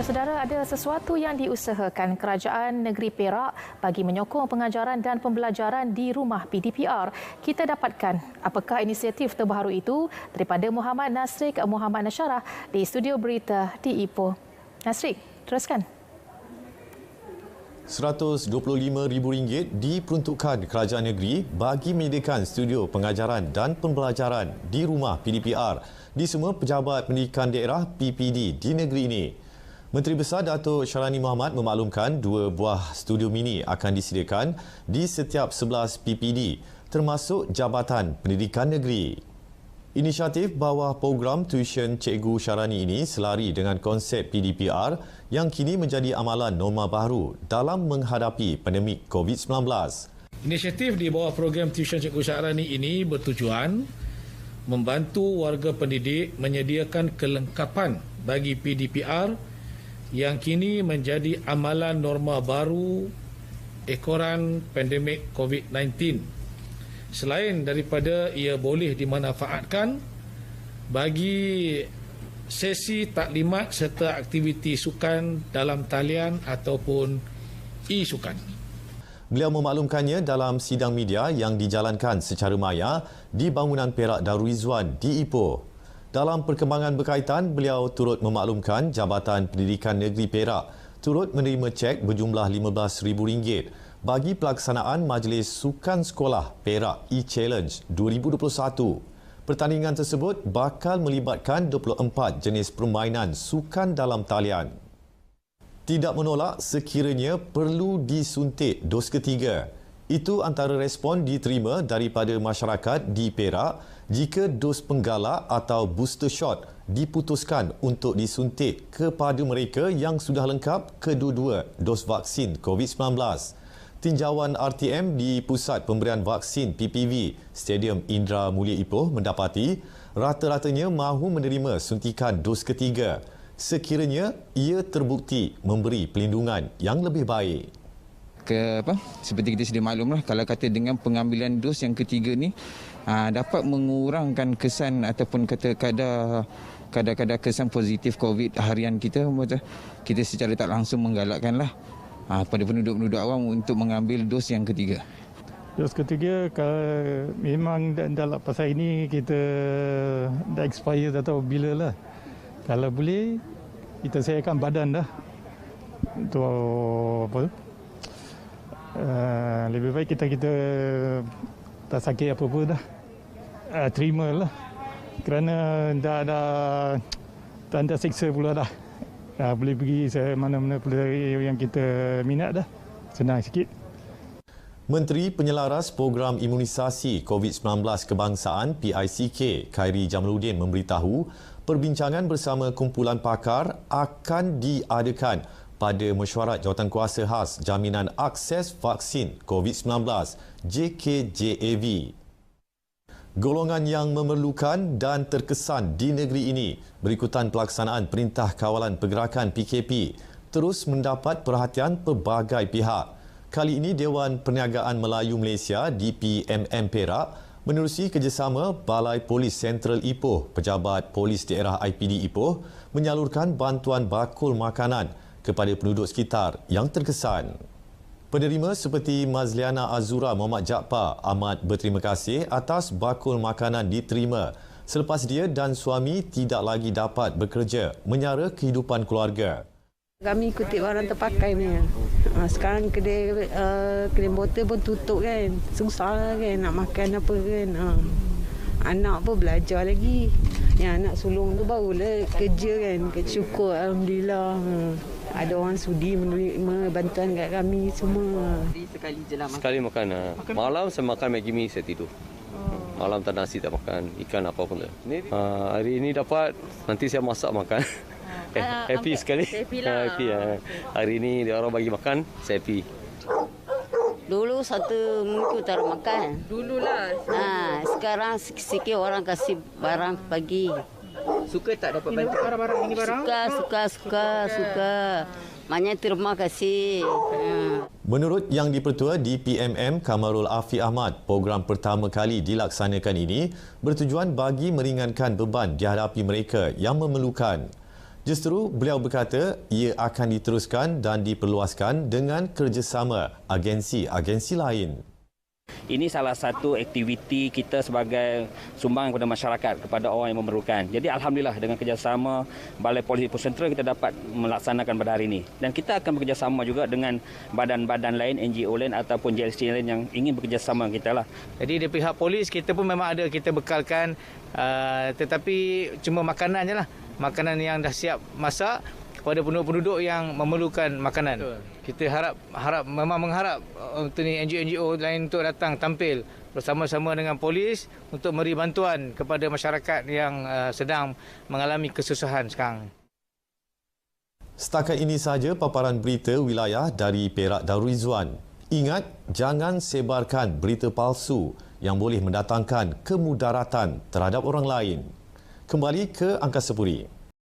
Saudara, ada sesuatu yang diusahakan Kerajaan Negeri Perak bagi menyokong pengajaran dan pembelajaran di rumah PDPR. Kita dapatkan apakah inisiatif terbaru itu daripada Muhammad Nasrik Muhammad Nasyarah di studio berita di Ipoh. Nasrik, teruskan. RM125,000 diperuntukkan Kerajaan Negeri bagi menyediakan studio pengajaran dan pembelajaran di rumah PDPR di semua pejabat pendidikan daerah PPD di negeri ini. Menteri Besar Datuk Syarani Mohamad memaklumkan 2 buah studio mini akan disediakan di setiap 11 PPD termasuk Jabatan Pendidikan Negeri. Inisiatif bawah program tuition Cikgu Syarani ini selari dengan konsep PDPR yang kini menjadi amalan norma baru dalam menghadapi pandemik COVID-19. Inisiatif di bawah program tuition Cikgu Syarani ini bertujuan membantu warga pendidik menyediakan kelengkapan bagi PDPR yang kini menjadi amalan norma baru ekoran pandemik COVID-19. Selain daripada ia boleh dimanfaatkan bagi sesi taklimat serta aktiviti sukan dalam talian ataupun e-sukan. Beliau memaklumkannya dalam sidang media yang dijalankan secara maya di bangunan Perak Darul Rizwan di Ipoh. Dalam perkembangan berkaitan, beliau turut memaklumkan Jabatan Pendidikan Negeri Perak turut menerima cek berjumlah RM15,000 bagi pelaksanaan Majlis Sukan Sekolah Perak E-Challenge 2021. Pertandingan tersebut bakal melibatkan 24 jenis permainan sukan dalam talian. Tidak menolak sekiranya perlu disuntik dos ketiga. Itu antara respon diterima daripada masyarakat di Perak jika dos penggalak atau booster shot diputuskan untuk disuntik kepada mereka yang sudah lengkap kedua-dua dos vaksin COVID-19. Tinjauan RTM di Pusat Pemberian Vaksin PPV Stadium Indra Mulia Ipoh mendapati rata-ratanya mahu menerima suntikan dos ketiga sekiranya ia terbukti memberi perlindungan yang lebih baik. Seperti kita sedia maklumlah, kalau kata dengan pengambilan dos yang ketiga ni dapat mengurangkan kesan ataupun kadar kesan positif COVID harian kita secara tak langsung menggalakkanlah pada penduduk-penduduk awam untuk mengambil dos yang ketiga. Dos ketiga kalau memang dalam pasal ini kita dah expire atau bila lah. Kalau boleh kita siapkan badan dah untuk apa tu? Lebih baik kita tak sakit apa-apa dah. Terima lah. Kerana dah ada siksa pula dah. Boleh pergi mana-mana yang kita minat dah. Senang sikit. Menteri Penyelaras Program Imunisasi COVID-19 Kebangsaan PICK, Khairi Jamaluddin memberitahu perbincangan bersama kumpulan pakar akan diadakan pada Mesyuarat Jawatankuasa Khas Jaminan Akses Vaksin COVID-19 JKJAV. Golongan yang memerlukan dan terkesan di negeri ini berikutan pelaksanaan Perintah Kawalan Pergerakan PKP terus mendapat perhatian pelbagai pihak. Kali ini Dewan Perniagaan Melayu Malaysia DPMM Perak menerusi kerjasama Balai Polis Sentral Ipoh, Pejabat Polis Daerah IPD Ipoh menyalurkan bantuan bakul makanan kepada penduduk sekitar yang terkesan. Penerima seperti Mazliana Azura Muhammad Jaafar amat berterima kasih atas bakul makanan diterima selepas dia dan suami tidak lagi dapat bekerja menyara kehidupan keluarga. Kami kutip barang terpakai punya. Sekarang kedai botol pun tutup kan. Susah kan nak makan apa kan. Anak pun belajar lagi. Yang anak sulung tu barulah kerja kan. Syukur Alhamdulillah. Ada orang sudi menerima bantuan kat kami semua. Sekali je lah makan. Sekali makan. Malam saya makan Maggi mee, saya tidur. Malam tak nasi tak makan, ikan apa pun tak. Hari ini dapat, nanti saya masak makan. Happy sekali. Happy lah. Happy, hari ini dia orang bagi makan, saya happy. Dulu satu minggu tak makan. Dululah. Sekarang sikit-sikit orang kasih barang pagi. Suka tak dapat bantuan? Barang-barang ini barang? Suka. Banyak terima kasih. Menurut Yang di-Pertua DPMM Kamarul Afi Ahmad, program pertama kali dilaksanakan ini bertujuan bagi meringankan beban dihadapi mereka yang memerlukan. Justru beliau berkata ia akan diteruskan dan diperluaskan dengan kerjasama agensi-agensi lain. Ini salah satu aktiviti kita sebagai sumbangan kepada masyarakat, kepada orang yang memerlukan. Jadi alhamdulillah dengan kerjasama Balai Polis Ipoh Sentral kita dapat melaksanakan pada hari ini. Dan kita akan bekerjasama juga dengan badan-badan lain, NGO lain ataupun JLC lain yang ingin bekerjasama dengan kita lah. Jadi dari pihak polis kita pun memang ada kita bekalkan, tetapi cuma makanan je lah. Makanan yang dah siap masak kepada penduduk-penduduk yang memerlukan makanan. Betul. Kita memang mengharap untuk NGO lain untuk datang tampil bersama-sama dengan polis untuk memberi bantuan kepada masyarakat yang sedang mengalami kesusahan sekarang. Setakat ini sahaja paparan berita wilayah dari Perak Darul Rizwan. Ingat, jangan sebarkan berita palsu yang boleh mendatangkan kemudaratan terhadap orang lain. Kembali ke Angkasa Puri.